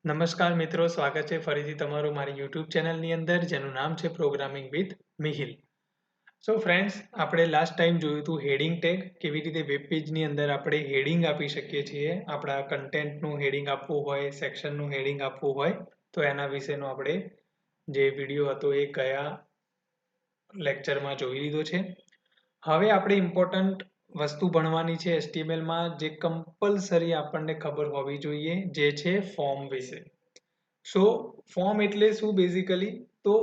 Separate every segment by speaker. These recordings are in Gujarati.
Speaker 1: નમસ્કાર મિત્રો, સ્વાગત છે ફરીથી તમારું મારી યુટ્યુબ ચેનલની અંદર જેનું નામ છે પ્રોગ્રામિંગ વિથ મિહિલ. સો ફ્રેન્ડ્સ, આપણે લાસ્ટ ટાઈમ જોયું હતું હેડિંગ ટેગ, કેવી રીતે વેબ પેજની અંદર આપણે હેડિંગ આપી શકીએ છીએ. આપણા કન્ટેન્ટનું હેડિંગ આપવું હોય, સેક્શનનું હેડિંગ આપવું હોય તો એના વિશેનો આપણે જે વિડીયો હતો એ ગયા લેક્ચરમાં જોઈ લીધો છે. હવે આપણે ઇમ્પોર્ટન્ટ વસ્તુ ભણવાની છે HTMLમાં, જે કમ્પલસરી આપણને ખબર હોવી જોઈએ, જે છે ફોર્મ વિશે. સો ફોર્મ એટલે શું બેઝિકલી? તો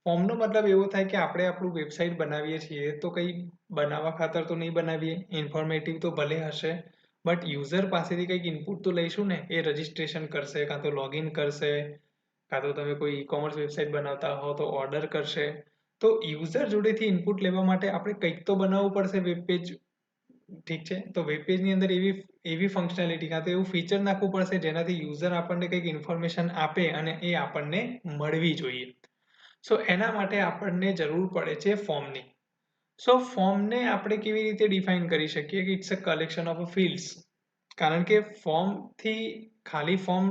Speaker 1: ફોર્મનો મતલબ એવો થાય કે આપણે આપણું વેબસાઇટ બનાવીએ છીએ તો કંઈ બનાવવા ખાતર તો નહીં બનાવીએ, ઇન્ફોર્મેટિવ તો ભલે હશે, બટ યુઝર પાસેથી કંઈક ઇનપુટ તો લઈશું ને. એ રજિસ્ટ્રેશન કરશે, કાં તો લોગિન કરશે, કાં તો તમે કોઈ ઈ-કોમર્સ વેબસાઇટ બનાવતા હો તો ઓર્ડર કરશે. તો યુઝર જોડેથી ઇનપુટ લેવા માટે આપણે કંઈક તો બનાવવું પડશે વેબ પેજ. ઠીક છે, તો વેબ પેજની અંદર એવી ફંક્શનાલિટી કાં તો એવું ફીચર નાખવું પડશે જેનાથી યુઝર આપણને કંઈક ઇન્ફોર્મેશન આપે અને એ આપણને મળવી જોઈએ. સો એના માટે આપણને જરૂર પડે છે ફોર્મની. સો ફોર્મને આપણે કેવી રીતે ડિફાઇન કરી શકીએ કે it's a collection of a fields. કારણ કે ફોર્મથી ખાલી ફોર્મ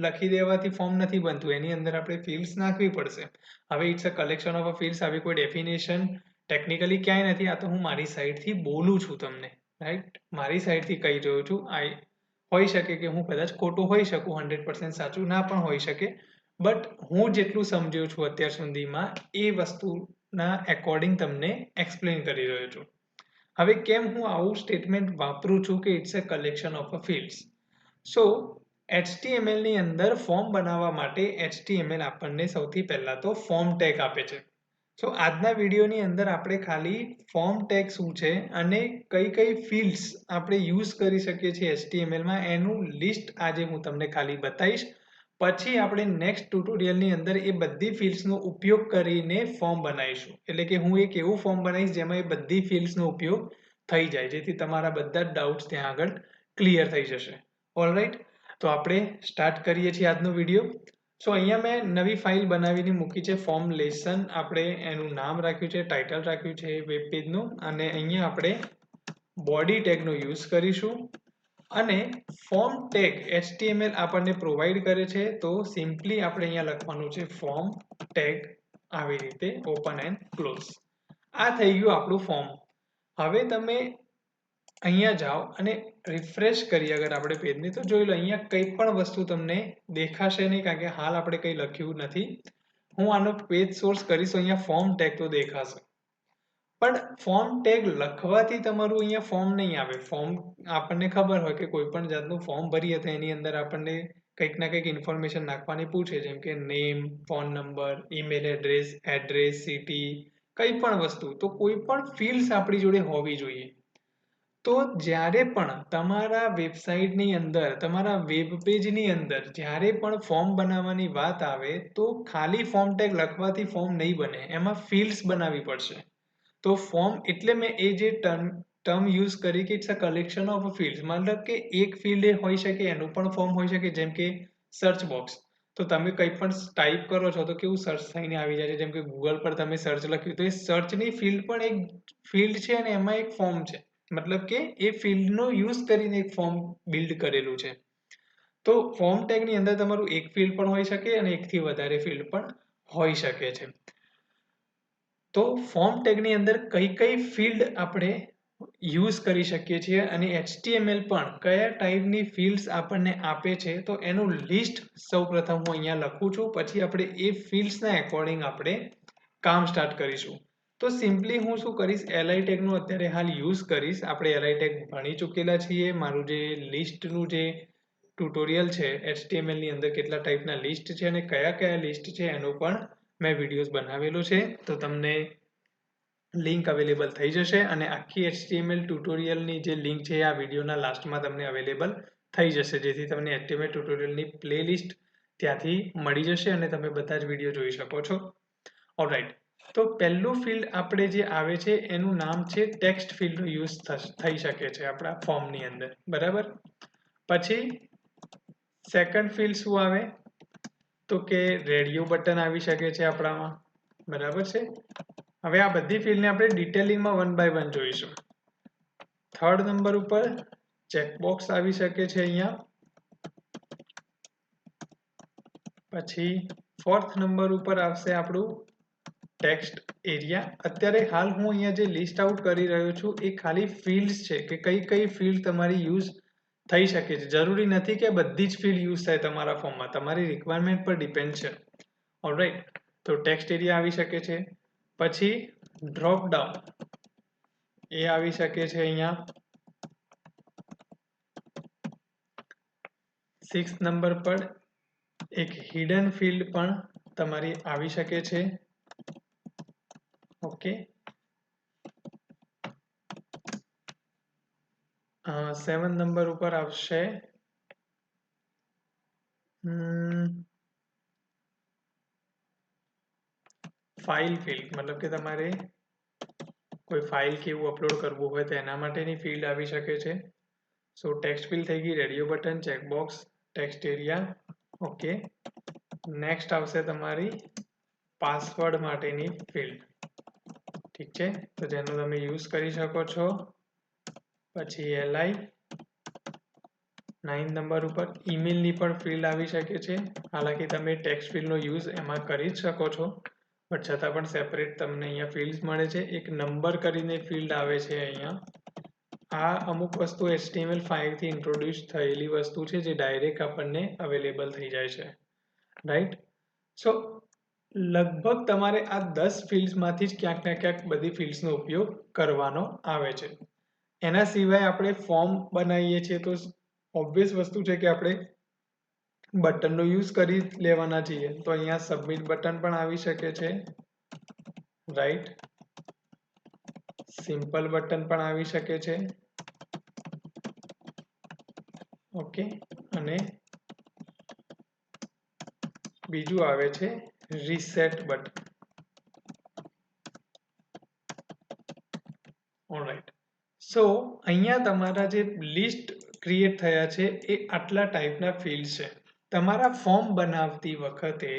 Speaker 1: લખી દેવાથી ફોર્મ નથી બનતું, એની અંદર આપણે ફિલ્ડ્સ નાખવી પડશે. હવે it's a collection of a fields, આવી કોઈ ડેફિનેશન ટેકનિકલી ક્યાંય નથી. આ તો હું મારી સાઈડથી બોલું છું તમને, રાઈટ? મારી સાઈડથી કહી રહ્યો છું. હોઈ શકે કે હું કદાચ ખોટું હોઈ શકું, 100% સાચું ના પણ હોઈ શકે, બટ હું જેટલું સમજ્યો છું અત્યાર સુધીમાં એ વસ્તુના એકોર્ડિંગ તમને એક્સપ્લેન કરી રહ્યો છું. હવે કેમ હું આવું સ્ટેટમેન્ટ વાપરું છું કે it's a collection of a fields? So HTML ની અંદર ફોર્મ બનાવવા માટે HTML આપણને સૌથી પહેલા તો ફોર્મ ટેગ આપે છે. સો આજના વિડીયોની અંદર આપણે ખાલી ફોર્મ ટેગ શું છે અને કઈ કઈ ફિલ્ડ્સ આપણે યુઝ કરી શકીએ છીએ HTMLમાં એનું લિસ્ટ આજે હું તમને ખાલી બતાવીશ. પછી આપણે નેક્સ્ટ ટ્યુટોરિયલની અંદર એ બધી ફિલ્ડ્સનો ઉપયોગ કરીને ફોર્મ બનાવીશું. એટલે કે હું એક એવું ફોર્મ બનાવીશ જેમાં એ બધી ફિલ્ડ્સનો ઉપયોગ થઈ જાય, જેથી તમારા બધા જ ડાઉટ્સ ત્યાં આગળ ક્લિયર થઈ જશે. ઓલરાઈટ, તો આપણે સ્ટાર્ટ કરીએ છીએ આજનો વિડીયો. સો અહીંયા મેં નવી ફાઇલ બનાવીને મૂકી છે ફોર્મ લેસન. આપણે એનું નામ રાખ્યું છે, ટાઇટલ રાખ્યું છે વેબ પેજનું, અને અહીંયા આપણે બોડી ટેગનો યુઝ કરીશું. અને ફોર્મ ટેગ HTML આપણને પ્રોવાઈડ કરે છે, તો સિમ્પલી આપણે અહીંયા લખવાનું છે ફોર્મ ટેગ, આવી રીતે ઓપન એન્ડ ક્લોઝ. આ થઈ ગયું આપણું ફોર્મ. હવે તમે અહીંયા જાઓ અને રિફ્રેશ કરીએ અગર આપણે પેજને, તો જોઈ લો અહીંયા કંઈ પણ વસ્તુ તમને દેખાશે નહીં, કારણ કે હાલ આપણે કંઈ લખ્યું નથી. હું આનો પેજ સોર્સ કરીશ, અહીંયા ફોર્મ ટેગ તો દેખાશે, પણ ફોર્મ ટેગ લખવાથી તમારું અહીંયા ફોર્મ નહીં આવે. ફોર્મ આપણને ખબર હોય કે કોઈ પણ જાતનું ફોર્મ ભરીએ તો એની અંદર આપણને કંઈક ના કંઈક ઇન્ફોર્મેશન નાખવાની પૂછે, જેમ કે name, phone number, email address, city, કંઈ પણ વસ્તુ. તો કોઈ પણ ફિલ્ડ્સ આપણી જોડે હોવી જોઈએ. તો જ્યારે પણ તમારા વેબસાઇટની અંદર, તમારા વેબ પેજની અંદર જ્યારે પણ ફોર્મ બનાવવાની વાત આવે તો ખાલી ફોર્મ ટેગ લખવાથી ફોર્મ નહીં બને, એમાં ફિલ્ડ્સ બનાવવી પડશે. તો ફોર્મ એટલે મેં એ જે ટર્મ યુઝ કરી કે it's a collection of field, મતલબ કે એક ફિલ્ડ એ હોઈ શકે, એનું પણ ફોર્મ હોઈ શકે. જેમ કે સર્ચ બોક્સ, તો તમે કંઈ પણ ટાઈપ કરો છો તો કેવું સર્ચ થઈને આવી જાય છે. જેમ કે ગૂગલ પર તમે સર્ચ લખ્યું તો એ સર્ચની ફિલ્ડ પણ એક ફિલ્ડ છે અને એમાં એક ફોર્મ છે, મતલબ કે એ ફિલ્ડનો યુઝ કરીને એક ફોર્મ બિલ્ડ કરેલું છે. તો ફોર્મ ટેગની અંદર તમારું એક ફિલ્ડ પણ હોઈ શકે અને એકથી વધારે ફિલ્ડ પણ હોઈ શકે છે. તો ફોર્મ ટેગની અંદર કઈ કઈ ફિલ્ડ આપણે યુઝ કરી શકીએ છીએ અને HTML પણ કયા ટાઈપની ફિલ્ડ્સ આપણને આપે છે, તો એનું લિસ્ટ સૌપ્રથમ હું અહીંયા લખું છું. પછી આપણે એ ફિલ્ડ્સના એકોર્ડિંગ આપણે કામ સ્ટાર્ટ કરીશું. તો સિમ્પલી હું શું કરીશ, li ટેગનો અત્યારે હાલ યુઝ કરીશ. આપણે li ટેગ ભણી ચૂકેલા છીએ. મારું જે લિસ્ટનું જે ટ્યુટોરિયલ છે HTML ની અંદર કેટલા ટાઈપના લિસ્ટ છે અને કયા કયા લિસ્ટ છે એનો પણ મેં વિડીયોઝ બનાવેલો છે, તો તમને લિંક અવેલેબલ થઈ જશે. અને આખી HTML ટ્યુટોરિયલની જે લિંક છે આ વિડીયોના લાસ્ટમાં તમને અવેલેબલ થઈ જશે, જેથી તમને HTML ટ્યુટોરિયલની પ્લેલિસ્ટ ત્યાંથી મળી જશે અને તમે બધા જ વિડીયો જોઈ શકો છો. ઓલરાઈટ, તો પહેલું ફિલ્ડ આપણે જે આવે છે એનું નામ છે ટેક્સ્ટ ફિલ્ડનો યુઝ થઈ શકે છે આપણા ફોર્મની અંદર, બરાબર. પછી સેકન્ડ ફિલ્ડ શું આવે, તો કે રેડિયો બટન આવી શકે છે આપણામાં, બરાબર છે. હવે આ બધી ફિલ્ડને આપણે ડિટેલિંગમાં 1 by 1 જોઈશું. થર્ડ નંબર ઉપર ચેકબોક્સ આવી શકે છે અહીંયા. પછી 4th નંબર ઉપર આવશે આપણું ટેક્સ્ટ એરિયા. અત્યારે હાલ હું અહીંયા જે લિસ્ટ આઉટ કરી રહ્યો છું એ ખાલી ફિલ્ડ્સ છે કે કઈ કઈ ફિલ્ડ તમારી યુઝ થઈ શકે છે. જરૂરી નથી કે બધી જ ફિલ્ડ યુઝ થાય તમારા ફોર્મમાં, તમારી રિક્વાયરમેન્ટ પર ડિપેન્ડ છે. ઓલરાઈટ, તો ટેક્સ્ટ એરિયા આવી શકે છે. પછી ડ્રોપ ડાઉન એ આવી શકે છે અહીંયા. 6th નંબર પર એક હિડન ફિલ્ડ પણ તમારી આવી શકે છે. ઓકે, 7th નંબર ઉપર આવશે ફાઇલ ફિલ્ડ, મતલબ કે તમારે કોઈ ફાઇલ કે એવું અપલોડ કરવું હોય તો એના માટેની ફિલ્ડ આવી શકે છે. સો ટેક્સ્ટ ફિલ્ડ થઈ ગઈ, radio button, checkbox, text area. Okay, next આવશે તમારી પાસવર્ડ માટેની ફિલ્ડ. ઠીક છે, તો જેનો તમે યુઝ કરી શકો છો. પછી એલઆઈ. 9th નંબર ઉપર ઈમેલની પણ ફિલ્ડ આવી શકે છે. હાલાકી તમે ટેક્સ્ટ ફિલ્ડનો યુઝ એમાં કરી જ શકો છો, બટ છતાં પણ સેપરેટ તમને અહીંયા ફિલ્ડ્સ મળે છે. એક નંબર કરીને ફિલ્ડ આવે છે અહીંયા. આ અમુક વસ્તુ HTML5 થી ઇન્ટ્રોડ્યુસ થયેલી વસ્તુ છે જે ડાયરેક્ટ આપણને અવેલેબલ થઈ જાય છે. રાઈટ, સો લગભગ તમારે આ 10 ફિલ્ડ્સમાંથી જ ક્યાંક ને ક્યાંક બધી ફિલ્ડ્સનો ઉપયોગ કરવાનો આવે છે. એના સિવાય આપણે ફોર્મ બનાવીએ છીએ તો ઓબ્વિયસ વસ્તુ છે કે આપણે બટનનો યુઝ કરી લેવાના છીએ. તો અહીંયા સબમિટ બટન પણ આવી શકે છે. રાઈટ, સિમ્પલ બટન પણ આવી શકે છે. ઓકે, અને બીજું આવે છે રીસેટ બટન. ઓલરાઈટ, સો અહીંયા તમારા જે લિસ્ટ ક્રિએટ થયા છે એ આટલા ટાઈપના ફિલ્ડ છે. તમારા ફોર્મ બનાવતી વખતે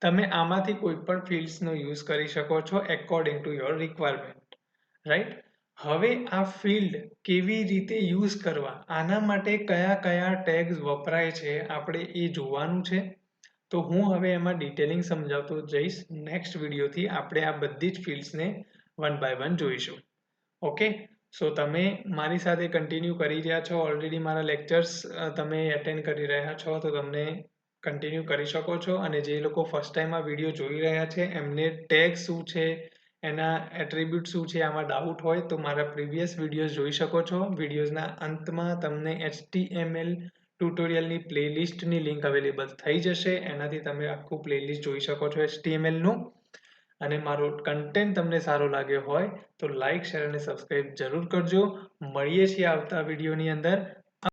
Speaker 1: તમે આમાંથી કોઈ પણ ફિલ્ડ્સનો યુઝ કરી શકો છો according to your requirement. Right, હવે આ ફિલ્ડ કેવી રીતે યુઝ કરવા, આના માટે કયા કયા ટેગ્સ વપરાય છે આપણે એ જોવાનું છે. તો હું હવે એમાં ડિટેલિંગ સમજાવતો જઈશ. નેક્સ્ટ વિડીયોથી આપણે આ બધી જ ફિલ્ડ્સને 1 by 1 જોઈશું. ઓકે, સો તમે મારી સાથે કન્ટિન્યુ કરી રહ્યા છો, ઓલરેડી મારા લેક્ચર્સ તમે એટેન્ડ કરી રહ્યા છો, તો તમને કન્ટિન્યુ કરી શકો છો. અને જે લોકો ફર્સ્ટ ટાઈમ આ વિડીયો જોઈ રહ્યા છે એમને ટેગ શું છે, એના એટ્રીબ્યુટ શું છે, આમાં ડાઉટ હોય તો મારા પ્રીવિયસ વિડીયોઝ જોઈ શકો છો. વિડીયોઝના અંતમાં તમને HTML ટ્યુટોરિયલની પ્લેલિસ્ટની લિંક અવેલેબલ થઈ જશે. એનાથી તમે આખું પ્લેલિસ્ટ જોઈ શકો છો HTMLનું. અને મારો કન્ટેન્ટ તમને સારો લાગ્યો હોય તો લાઈક, શેર અને સબસ્ક્રાઇબ જરૂર કરજો. મળીએ છીએ આવતા વિડીયોની અંદર.